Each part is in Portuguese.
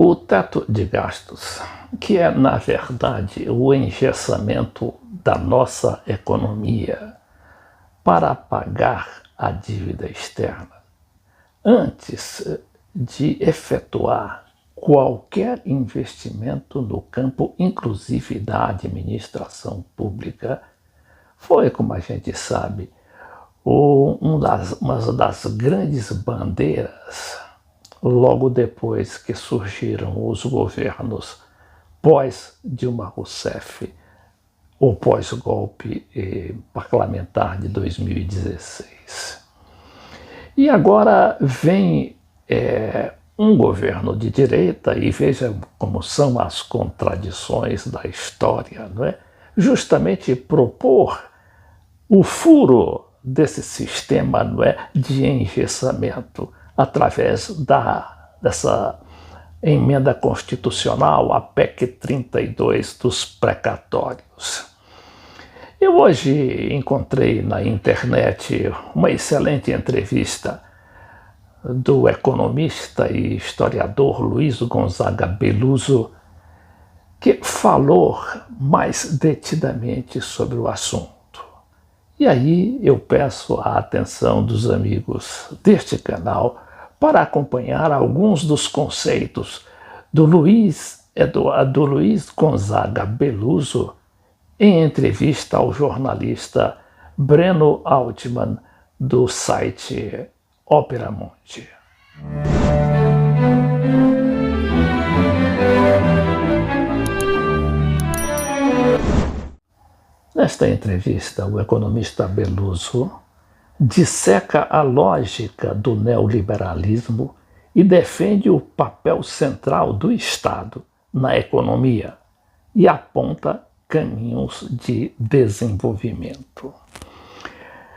O teto de gastos, que é, na verdade, o engessamento da nossa economia para pagar a dívida externa, antes de efetuar qualquer investimento no campo, inclusive da administração pública, foi, como a gente sabe, uma das grandes bandeiras logo depois que surgiram os governos pós-Dilma Rousseff, ou pós-golpe parlamentar de 2016. E agora vem um governo de direita, e veja como são as contradições da história, não é? Justamente propor o furo desse sistema, não é, de engessamento através dessa emenda constitucional, a PEC 32 dos precatórios. Eu hoje encontrei na internet uma excelente entrevista do economista e historiador Luiz Gonzaga Beloso, que falou mais detidamente sobre o assunto. E aí eu peço a atenção dos amigos deste canal para acompanhar alguns dos conceitos do Luiz Gonzaga Beloso em entrevista ao jornalista Breno Altman, do site Opera Mundi. Nesta entrevista, o economista Beloso disseca a lógica do neoliberalismo e defende o papel central do Estado na economia e aponta caminhos de desenvolvimento.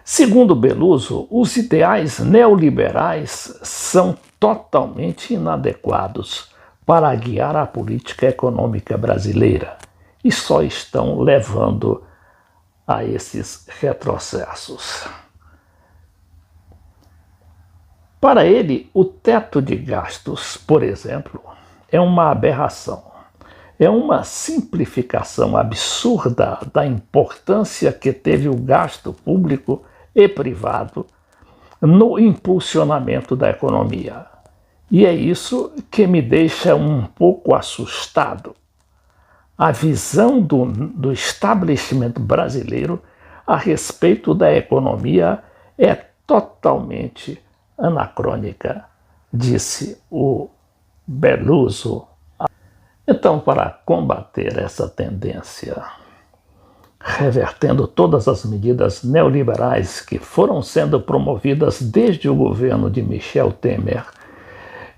Segundo Beloso, os ideais neoliberais são totalmente inadequados para guiar a política econômica brasileira e só estão levando a esses retrocessos. Para ele, o teto de gastos, por exemplo, é uma aberração. É uma simplificação absurda da importância que teve o gasto público e privado no impulsionamento da economia. E é isso que me deixa um pouco assustado. A visão do estabelecimento brasileiro a respeito da economia é totalmente anacrônica, disse o Beloso. Então, para combater essa tendência, revertendo todas as medidas neoliberais que foram sendo promovidas desde o governo de Michel Temer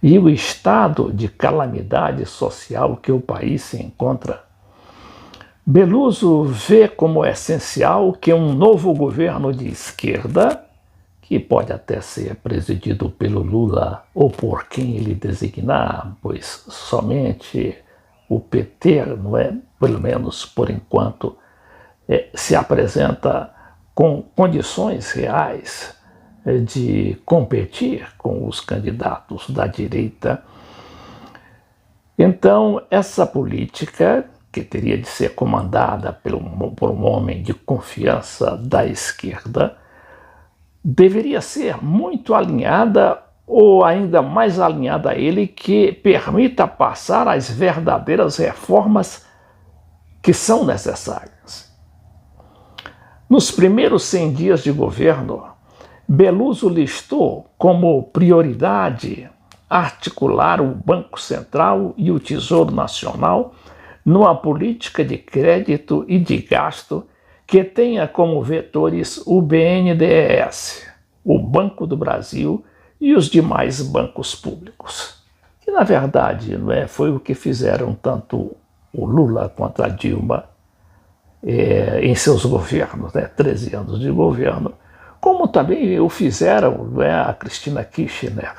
e o estado de calamidade social que o país se encontra, Beloso vê como essencial que um novo governo de esquerda, que pode até ser presidido pelo Lula ou por quem ele designar, pois somente o PT, não é, pelo menos por enquanto, se apresenta com condições reais de competir com os candidatos da direita. Então, essa política, que teria de ser comandada por um homem de confiança da esquerda, deveria ser muito alinhada ou ainda mais alinhada a ele, que permita passar as verdadeiras reformas que são necessárias. Nos primeiros 100 dias de governo, Beloso listou como prioridade articular o Banco Central e o Tesouro Nacional numa política de crédito e de gasto que tenha como vetores o BNDES, o Banco do Brasil e os demais bancos públicos. Que, na verdade, foi o que fizeram tanto o Lula quanto a Dilma em seus governos, 13 anos de governo, como também o fizeram a Cristina Kirchner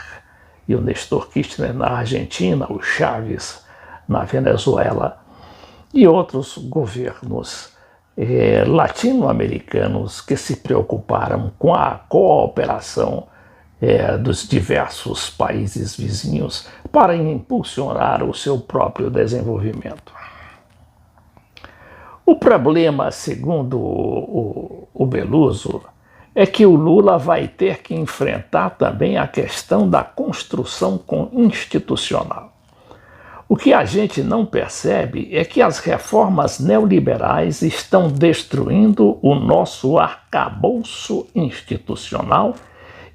e o Néstor Kirchner na Argentina, o Chávez na Venezuela e outros governos latino-americanos que se preocuparam com a cooperação dos diversos países vizinhos para impulsionar o seu próprio desenvolvimento. O problema, segundo o Beloso, é que o Lula vai ter que enfrentar também a questão da construção institucional. O que a gente não percebe é que as reformas neoliberais estão destruindo o nosso arcabouço institucional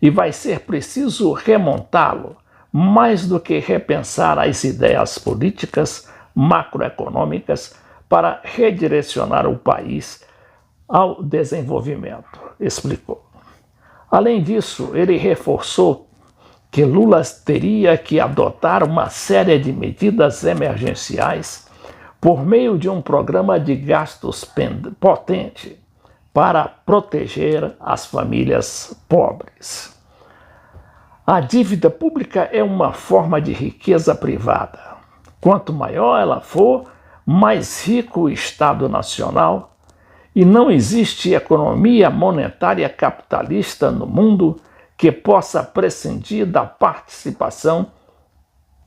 e vai ser preciso remontá-lo, mais do que repensar as ideias políticas macroeconômicas para redirecionar o país ao desenvolvimento, explicou. Além disso, ele reforçou que Lula teria que adotar uma série de medidas emergenciais por meio de um programa de gastos potente para proteger as famílias pobres. A dívida pública é uma forma de riqueza privada. Quanto maior ela for, mais rico o Estado Nacional, e não existe economia monetária capitalista no mundo que possa prescindir da participação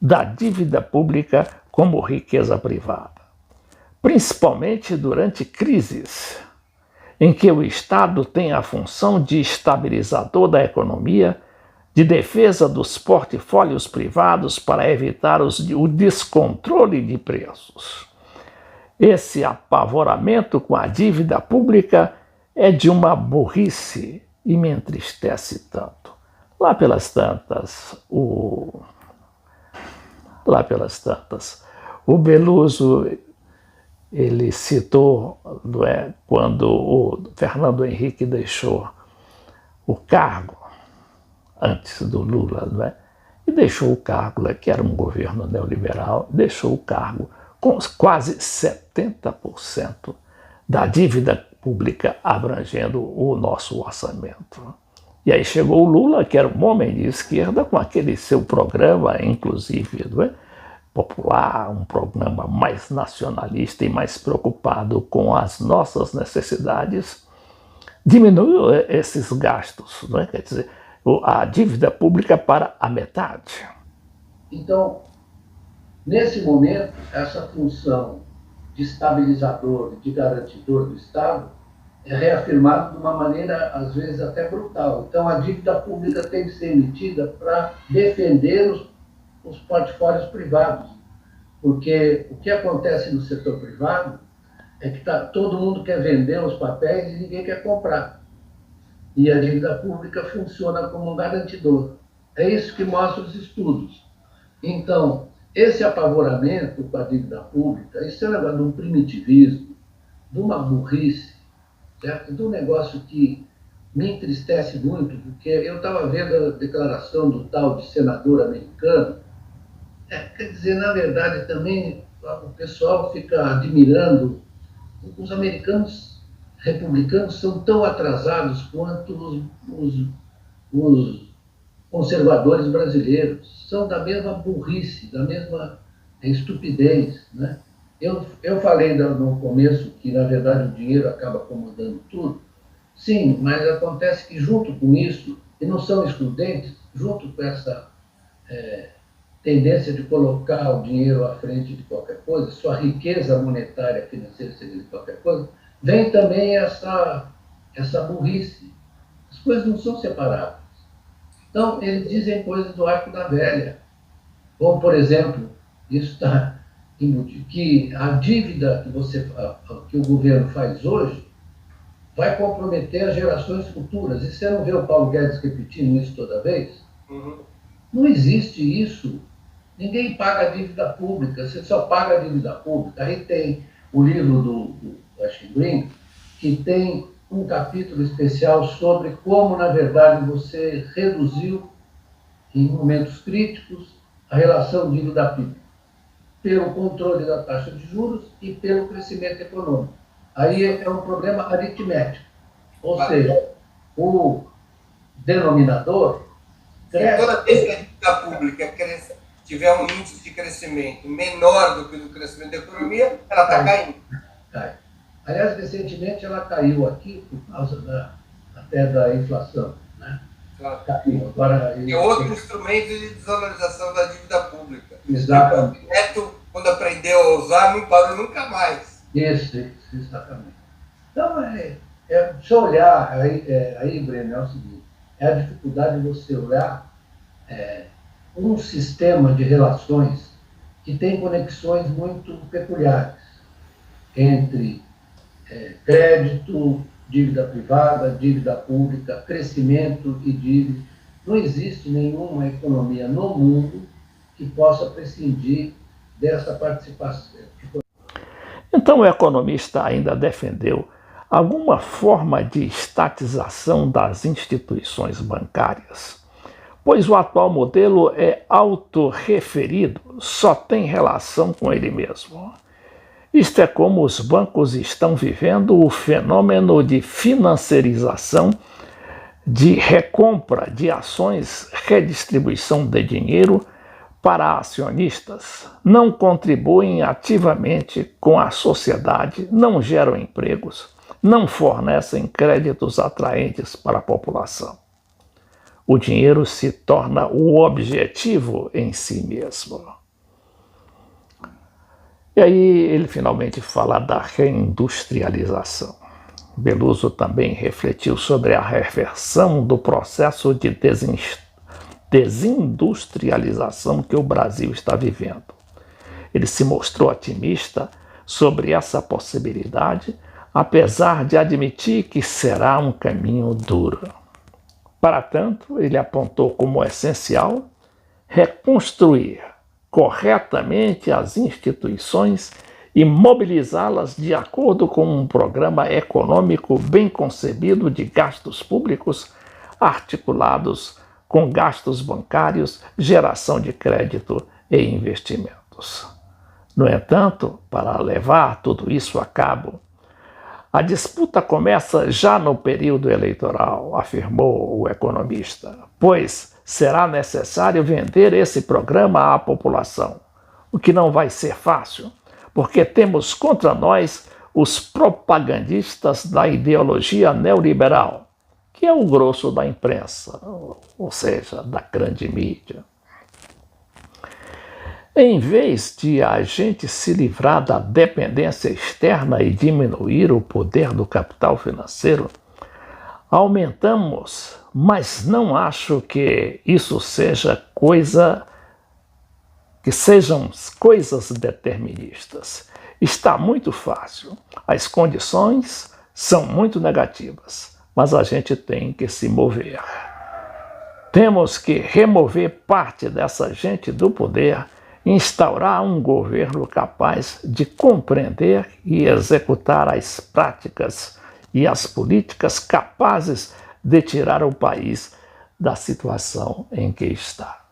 da dívida pública como riqueza privada. Principalmente durante crises, em que o Estado tem a função de estabilizador da economia, de defesa dos portfólios privados para evitar o descontrole de preços. Esse apavoramento com a dívida pública é de uma burrice e me entristece tanto. Lá pelas tantas, o Beloso, ele citou, não é, quando o Fernando Henrique deixou o cargo, antes do Lula, não é? E deixou o cargo, que era um governo neoliberal, deixou o cargo com quase 70% da dívida pública abrangendo o nosso orçamento. E aí chegou o Lula, que era um homem de esquerda, com aquele seu programa, inclusive, não é? Popular, um programa mais nacionalista e mais preocupado com as nossas necessidades, diminuiu esses gastos, não é? Quer dizer, a dívida pública para a metade. Então, nesse momento, essa função de estabilizador, de garantidor do Estado, é reafirmada de uma maneira, às vezes, até brutal. Então, a dívida pública tem que ser emitida para defender os portfólios privados. Porque o que acontece no setor privado é que todo mundo quer vender os papéis e ninguém quer comprar. E a dívida pública funciona como um garantidor. É isso que mostram os estudos. Então, esse apavoramento com a dívida pública, isso é um negócio de um primitivismo, de uma burrice, certo? De um negócio que me entristece muito, porque eu estava vendo a declaração do tal de senador americano. Quer dizer, na verdade, também o pessoal fica admirando. Os americanos republicanos são tão atrasados quanto os conservadores brasileiros. São da mesma burrice, da mesma estupidez, né? Eu falei no começo que, na verdade, o dinheiro acaba acomodando tudo. Sim, mas acontece que, junto com isso, e não são excludentes, junto com essa tendência de colocar o dinheiro à frente de qualquer coisa, sua riqueza monetária, financeira, seja de qualquer coisa, vem também essa burrice. As coisas não são separadas. Então, eles dizem coisas do arco da velha. Como, por exemplo, isso está que a dívida que o governo faz hoje vai comprometer as gerações futuras. E você não vê o Paulo Guedes repetindo isso toda vez? Uhum. Não existe isso. Ninguém paga a dívida pública, você só paga a dívida pública. Aí tem o livro do Ashley Green, que tem um capítulo especial sobre como, na verdade, você reduziu, em momentos críticos, a relação dívida-PIB, pelo controle da taxa de juros e pelo crescimento econômico. Aí é um problema aritmético, ou seja, o denominador cresce. Toda vez que a dívida pública tiver um índice de crescimento menor do que o do crescimento da economia, ela está caindo. Cai. Aliás, recentemente ela caiu aqui por causa até da inflação, né? Claro. Agora, E outro instrumento de desvalorização da dívida pública. Exatamente. O Neto, quando aprendeu a usar, não parou nunca mais. Isso, exatamente. Então, se eu olhar, aí, Breno, é o seguinte, é a dificuldade de você olhar um sistema de relações que tem conexões muito peculiares entre crédito, dívida privada, dívida pública, crescimento e dívida. Não existe nenhuma economia no mundo que possa prescindir dessa participação. Então o economista ainda defendeu alguma forma de estatização das instituições bancárias, pois o atual modelo é autorreferido, só tem relação com ele mesmo. Isto é como os bancos estão vivendo o fenômeno de financiarização, de recompra de ações, redistribuição de dinheiro para acionistas, não contribuem ativamente com a sociedade, não geram empregos, não fornecem créditos atraentes para a população. O dinheiro se torna o objetivo em si mesmo. E aí ele finalmente fala da reindustrialização. Beloso também refletiu sobre a reversão do processo de desindustrialização que o Brasil está vivendo. Ele se mostrou otimista sobre essa possibilidade, apesar de admitir que será um caminho duro. Para tanto, ele apontou como essencial reconstruir corretamente as instituições e mobilizá-las de acordo com um programa econômico bem concebido de gastos públicos articulados com gastos bancários, geração de crédito e investimentos. No entanto, para levar tudo isso a cabo, a disputa começa já no período eleitoral, afirmou o economista, pois será necessário vender esse programa à população, o que não vai ser fácil, porque temos contra nós os propagandistas da ideologia neoliberal, que é o grosso da imprensa, ou seja, da grande mídia. Em vez de a gente se livrar da dependência externa e diminuir o poder do capital financeiro, aumentamos, mas não acho que isso sejam coisas deterministas. Está muito fácil. As condições são muito negativas, mas a gente tem que se mover. Temos que remover parte dessa gente do poder, instaurar um governo capaz de compreender e executar as práticas e as políticas capazes de tirar o país da situação em que está.